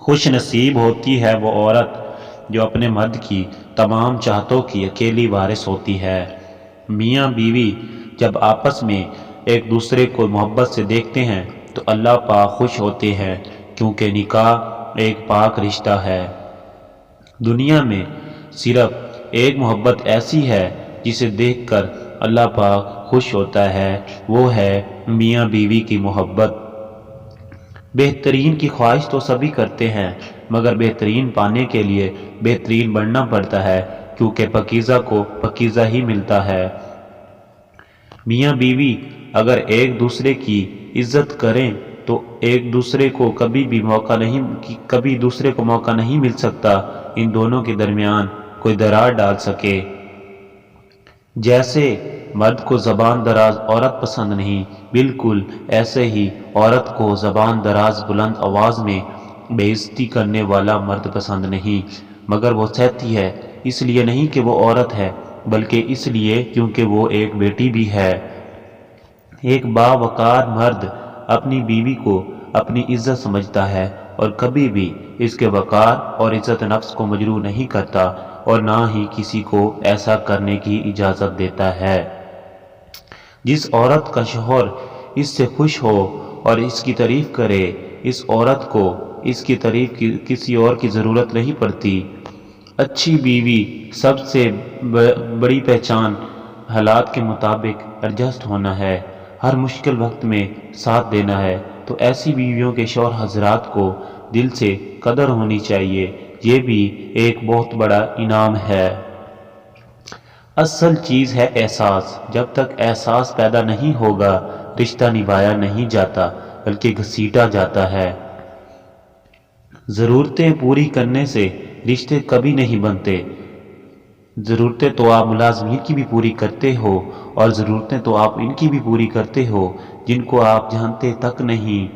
خوش نصیب ہوتی ہے وہ عورت جو اپنے مرد کی تمام چاہتوں کی اکیلی وارث ہوتی ہے۔ میاں بیوی جب آپس میں ایک دوسرے کو محبت سے دیکھتے ہیں تو اللہ پاک خوش ہوتے ہیں، کیونکہ نکاح ایک پاک رشتہ ہے۔ دنیا میں صرف ایک محبت ایسی ہے جسے دیکھ کر اللہ پاک خوش ہوتا ہے، وہ ہے میاں بیوی کی محبت۔ بہترین کی خواہش تو سبھی کرتے ہیں، مگر بہترین پانے کے لیے بہترین بننا پڑتا ہے، کیونکہ پاکیزہ کو پاکیزہ ہی ملتا ہے۔ میاں بیوی اگر ایک دوسرے کی عزت کریں تو ایک دوسرے کو کبھی دوسرے کو موقع نہیں مل سکتا ان دونوں کے درمیان کوئی درار ڈال سکے۔ جیسے مرد کو زبان دراز عورت پسند نہیں، بالکل ایسے ہی عورت کو زبان دراز بلند آواز میں بے عزتی کرنے والا مرد پسند نہیں، مگر وہ سہتی ہے، اس لیے نہیں کہ وہ عورت ہے، بلکہ اس لیے کیونکہ وہ ایک بیٹی بھی ہے۔ ایک باوقار مرد اپنی بیوی کو اپنی عزت سمجھتا ہے اور کبھی بھی اس کے وقار اور عزت نفس کو مجروح نہیں کرتا، اور نہ ہی کسی کو ایسا کرنے کی اجازت دیتا ہے۔ جس عورت کا شوہر اس سے خوش ہو اور اس کی تعریف کرے، اس عورت کو اس کی تعریف کسی اور کی ضرورت نہیں پڑتی۔ اچھی بیوی سب سے بڑی پہچان حالات کے مطابق ایڈجسٹ ہونا ہے، ہر مشکل وقت میں ساتھ دینا ہے، تو ایسی بیویوں کے شوہر حضرات کو دل سے قدر ہونی چاہیے، یہ بھی ایک بہت بڑا انعام ہے۔ اصل چیز ہے احساس، جب تک احساس پیدا نہیں ہوگا رشتہ نبھایا نہیں جاتا بلکہ گھسیٹا جاتا ہے۔ ضرورتیں پوری کرنے سے رشتے کبھی نہیں بنتے۔ ضرورتیں تو آپ ملازمین کی بھی پوری کرتے ہو، اور ضرورتیں تو آپ ان کی بھی پوری کرتے ہو جن کو آپ جانتے تک نہیں۔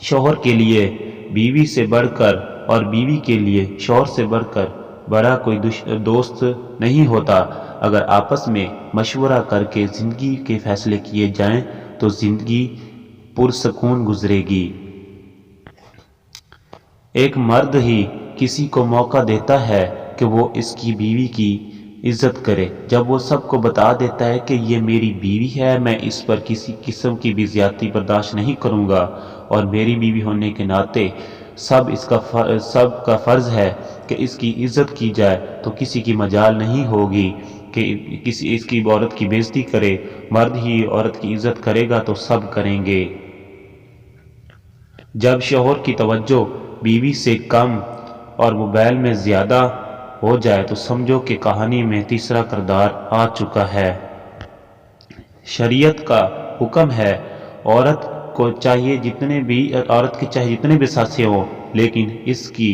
شوہر کے لیے بیوی سے بڑھ کر اور بیوی کے لیے شوہر سے بڑھ کر بڑا کوئی دوست نہیں ہوتا۔ اگر آپس میں مشورہ کر کے زندگی کے فیصلے کیے جائیں تو زندگی پرسکون گزرے گی۔ ایک مرد ہی کسی کو موقع دیتا ہے کہ وہ اس کی بیوی کی عزت کرے، جب وہ سب کو بتا دیتا ہے کہ یہ میری بیوی ہے، میں اس پر کسی قسم کی بھی زیادتی برداشت نہیں کروں گا، اور میری بیوی ہونے کے ناطے سب کا فرض ہے کہ اس کی عزت کی جائے، تو کسی کی مجال نہیں ہوگی کہ اس کی عورت کی بے عزتی کرے۔ مرد ہی عورت کی عزت کرے گا تو سب کریں گے۔ جب شوہر کی توجہ بیوی سے کم اور موبائل میں زیادہ ہو جائے تو سمجھو کہ کہانی میں تیسرا کردار آ چکا ہے۔ شریعت کا حکم ہے عورت کے چاہے جتنے بھی ساسے ہوں، لیکن اس کی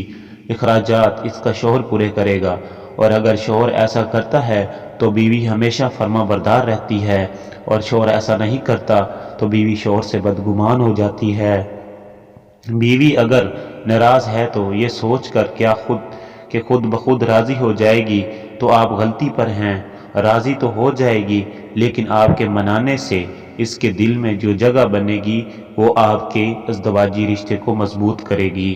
اخراجات اس کا شوہر پورے کرے گا، اور اگر شوہر ایسا کرتا ہے تو بیوی ہمیشہ فرما بردار رہتی ہے، اور شوہر ایسا نہیں کرتا تو بیوی شوہر سے بدگمان ہو جاتی ہے۔ بیوی اگر ناراض ہے تو یہ سوچ کر کہ خود بخود راضی ہو جائے گی تو آپ غلطی پر ہیں۔ راضی تو ہو جائے گی، لیکن آپ کے منانے سے اس کے دل میں جو جگہ بنے گی وہ آپ کے ازدواجی رشتے کو مضبوط کرے گی۔